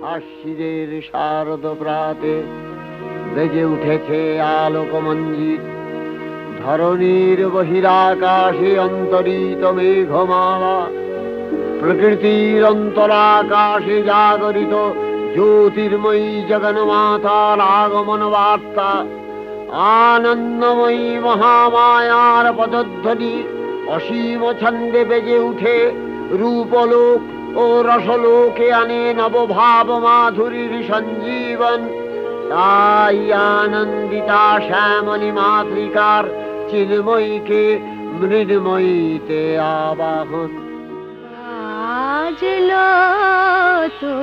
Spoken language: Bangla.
আশ্বিনের শারদ প্রাতে বেজে উঠেছে আলোকমঞ্জিত, ধরণীর বহিরাকাশে অন্তরিত মেঘমালা, প্রকৃতির অন্তরাকাশে জাগরিত জ্যোতির্ময়ী জগন্মাতার আগমন বার্তা, আনন্দময়ী মহামায়ার পদধ্বনি অসীম ছন্দে বেজে উঠে রূপলোক ও রসলোকে আনে নবভাব মাধুরীর সঞ্জীবন। তাই আনন্দিতা শ্যামলী মাতৃকার চিন্ময়ীকে মৃন্ময়ীতে আবাহন। আজলো তো